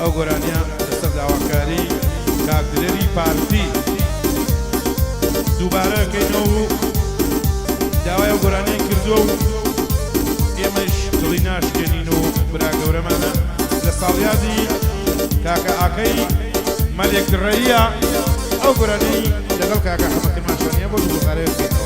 ئەو گۆرانیە لەسەر داواکاری کاکدلێری پارتی دووبارەکەینەوە و داوای ئەو گۆرانەی کردووە و ئێمەش دڵی ناشکێنین و برا گەورەمانە لە ساڵیادی کاکە ئاکەی مەلێک ڕێیە ئەو گۆرانەی لەگەڵ کاکە حەمەکەماشانیە بۆ دووبارەیە بکەینەوە.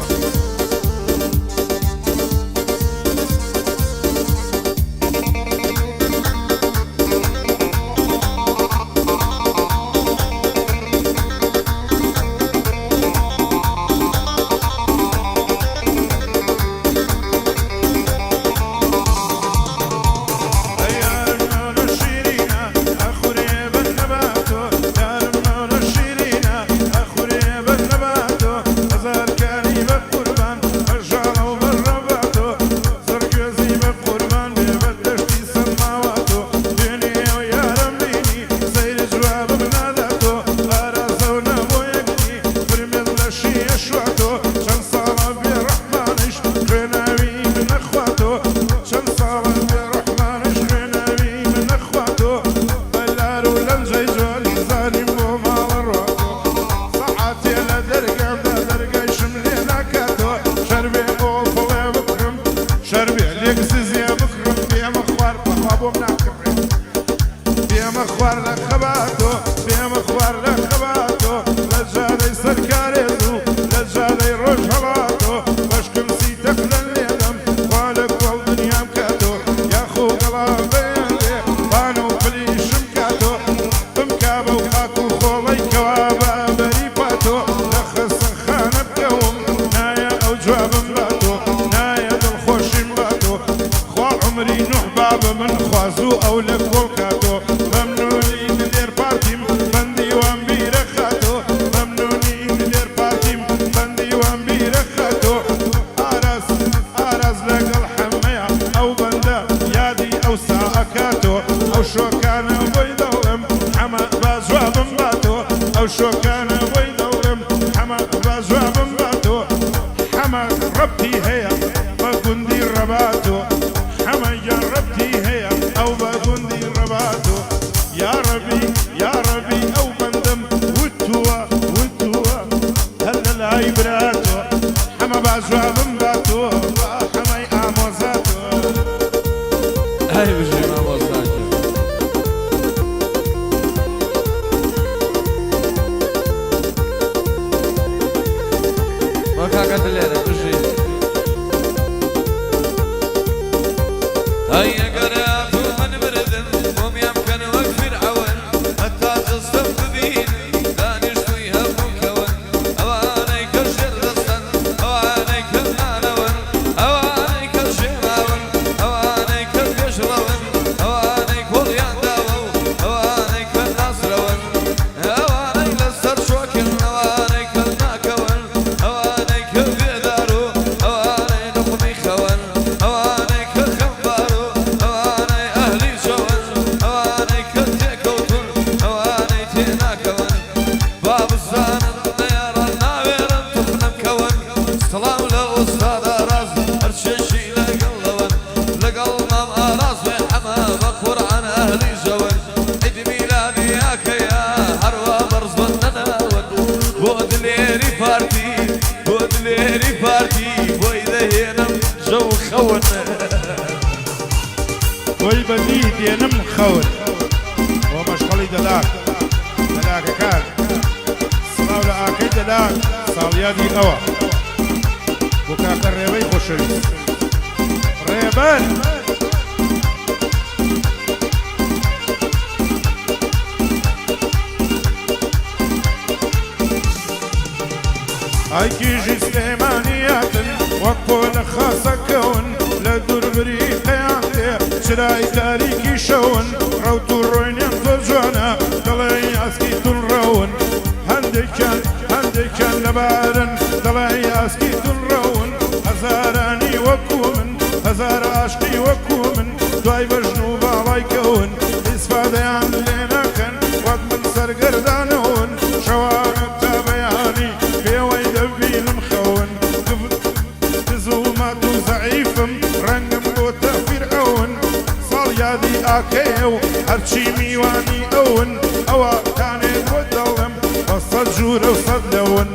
زادي آكيو هرچی میوانی أون أو كانت ودلم وصد جور وصد لون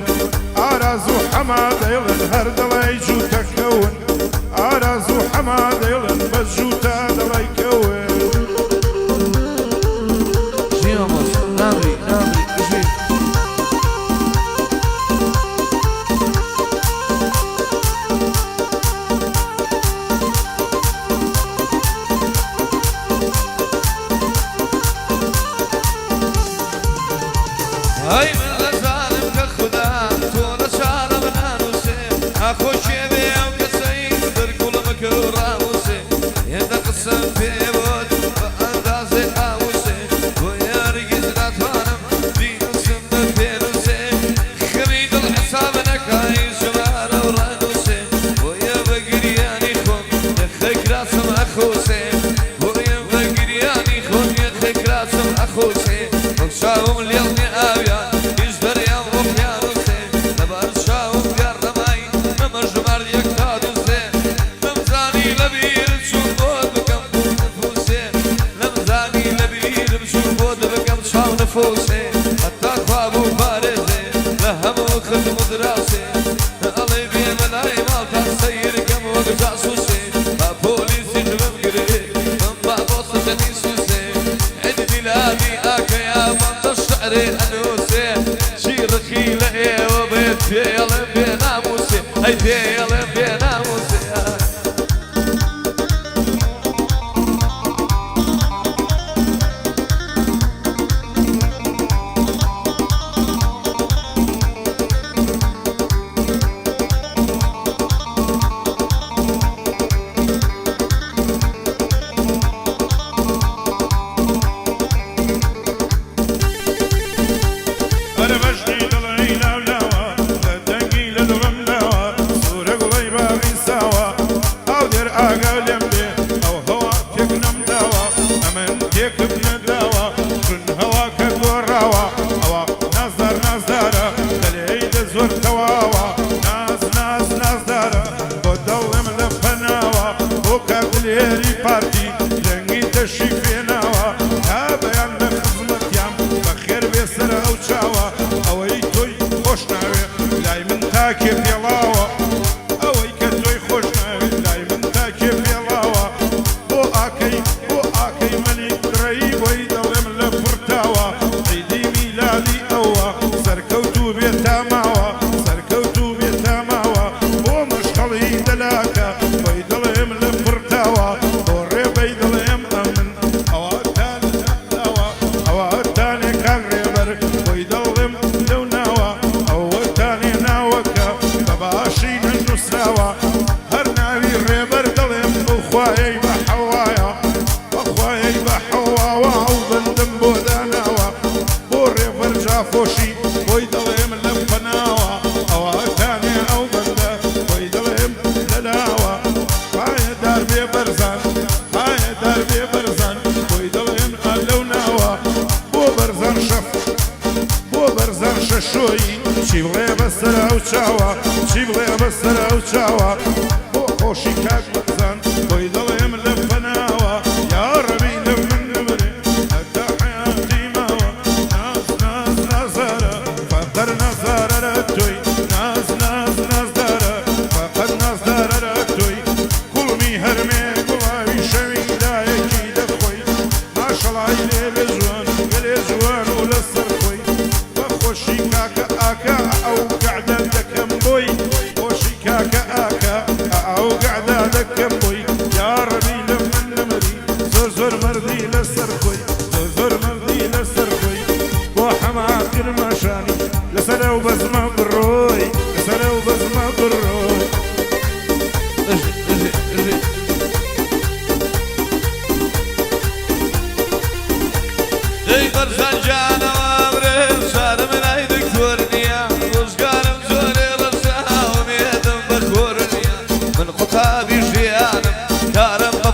أرازو حماد يلن هردلا يجو تكون أرازو حماد يلن بجو تادلا يكون جيامس نامري نامري هاي من غزالم كخدا طول شعر بنانوسي اخو شيبي وكسيد دركول مكرورا موسي يدا قسم في بود فاندازي قاموسي ويا رجز ناتوانم دين سمنا فيروسي خريج الحساب نكاي شمال ورانوسي ويا بقرياني خون يخيك راسم اخوسي ويا بقرياني خون يخيك راسم اخوسي وشاهم اليوم آويا يجبر يا وفيانوسي نبار شاهم قرماي نمجمر يكتادوسي نمزاني لبير بشوفود بكم نفوسي نمزاني لبير بشوفود بكم شاو نفوسي حتى خوابو بارزي لهم وخدم دراسي الله بيه ملاي مالتا سير كم وقجاسوسي ما بوليسي جبم قريب ما بوصل جنيسوسي عندي لابي آكيا شعري أنوسي شي رخيلة إيه وبيت فيلم بناموسي هاي فيلم بناموسي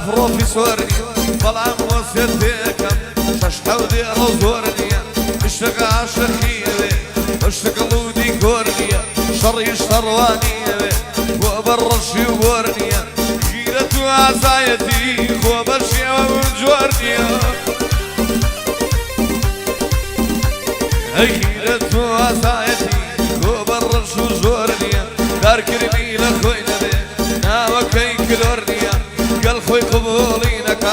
بروفيسورني طلع موسيقى فيكم ششحودي روزورني اشتغى شخيلي اشتغلوا ديكورني شر يشترواني وبرشي وورني جيرة عزايتي وبرشي وجورني أخيرة وسايتي وبرش وزورنيا دار كرمي لخوينا بي ناوكي كلورنيا قال خوي قبولينك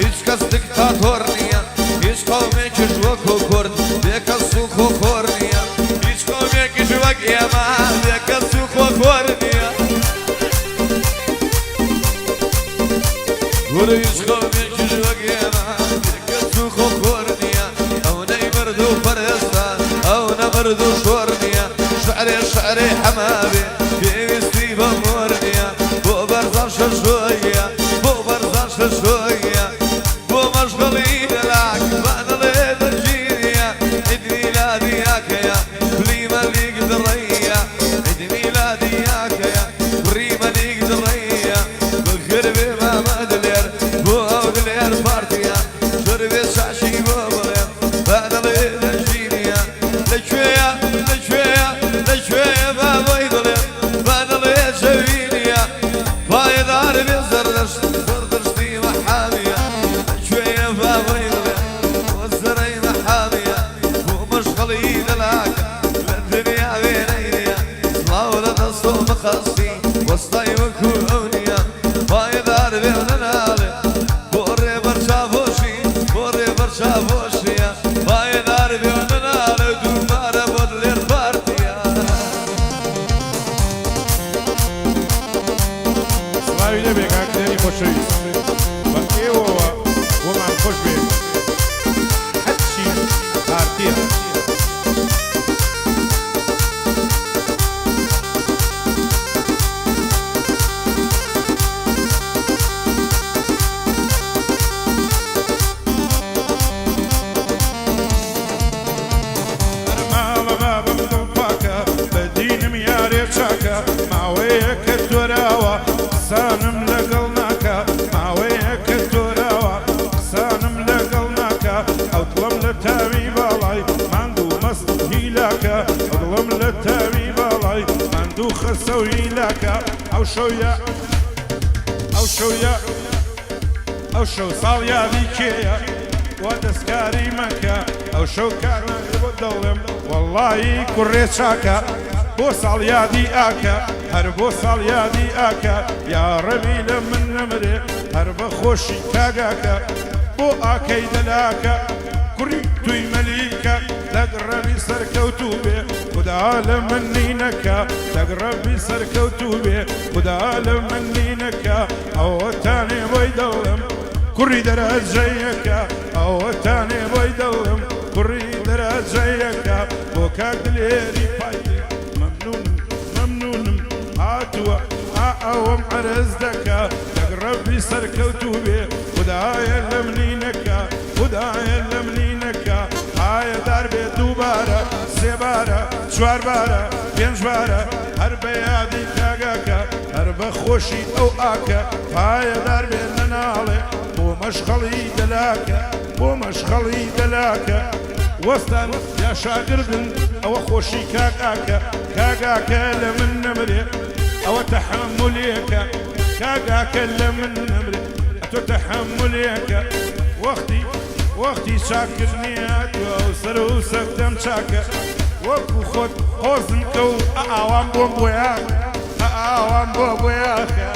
هيش كاس دكتاتورنيا هيش قومك جوكو كورد بيك السوكو كورنيا هيش قومك جوك يا ما بيك السوكو كورنيا قولوا هيش قومك جوك يا ما بيك السوكو كورنيا أو نيمردو فرسان أو نمردو شورنيا شعري حمامي في وسطي بمورنيا بو برزاش شوية بو برزاش شوية بو مشغلين لك وانا ليد الجينيا عيد ميلادي ياك يا بريمة ليك درية عيد ميلادي ياك يا بريمة ليك درية بالخربي ما مدلير بو أودلير بارتيا شربي ساشي بو بريم وانا ليد الجينيا لشوية لشوية بابا يضلم وانا ليد شوينيا باي دار بزردش زردشتي محامية شوية بابا يضلم والزري محامية ومشغلين لك للدنيا بينينيا صلاولة نصو مخصي وسطي وكونيا باي دار بيوننالي بوري برشا فوشيا باي دار بيوننالي دومارة بدلير بارتيا سلاوی لبێ کاکدێنی خۆشەویست بە ئێوەوە وەمان خۆش بێت هەرچی پارتیە ماڵە بابم دڵپاکە بە دینم یارێ چاکە ماوەیە کە تۆراوە قسانم لەگەڵ ناکە ماوەیە کە تۆراوە قسانم لەگەڵ ناکە ئەو دڵم لە تاوی باڵای ماندوو مەست هیلاکە ئەو دڵم لە تاوی باڵای ماندوو خەسە و هیلاکە ئەو شەو ساڵ یادی کێیە وا دەستکاری مەکە ئەو شەو کارناکە بۆ دڵم وەڵڵایی کوڕێ چاکە بۆ ساڵ یادی ئاکە هەر بۆ ساڵ یادی ئاکە یاڕەبی لە من نەمرێ هەر بە خۆشی کاگاکە بۆ ئاکەی دەلاکە کوڕی توی مەلیکە دەگڕەبی سەرکەوتوو بێ خدا لە من نینەکە دەگڕەبی سەرکەوتوو بێ خدا لە من نینەکە ئەوە تانێ بۆی دڵم کوڕی دەرەجەیەکە ئەوە تانێ بۆی دڵم کوڕی دەرەجەیەکە بۆ کاک دلێری پایدێ مەمنونم هاتووە ئەوەم عەرز دەکا دەگڕەبی سەرکەوتوو بێ خدایە لە منینەکە خدایە لە منینەکە ئایا دار بێ دووبارە سێبارە چواربارە پێنجبارە هەر بە یادی کاگاکە هەر بە خۆشی ئەو ئاکە ئایا دار بێ نەناڵێ بۆ مەشغەڵی دەلاکە بۆ مەشغەڵی دەلاکە وەستان یا شاگردن ئەوە خۆشی کاگاکە کاگاکە لە من نەمرێ ئەوە تەحەممولێکە کاگاکە لە من نەمرێ تۆ تەحەممولێکە وەختی چاکردنیاتوە و سەر و سەفتەم چاکە وەکو خۆت حۆزم کە و ئاوام بۆم بۆیاکە ئاوام بۆ بۆیاکە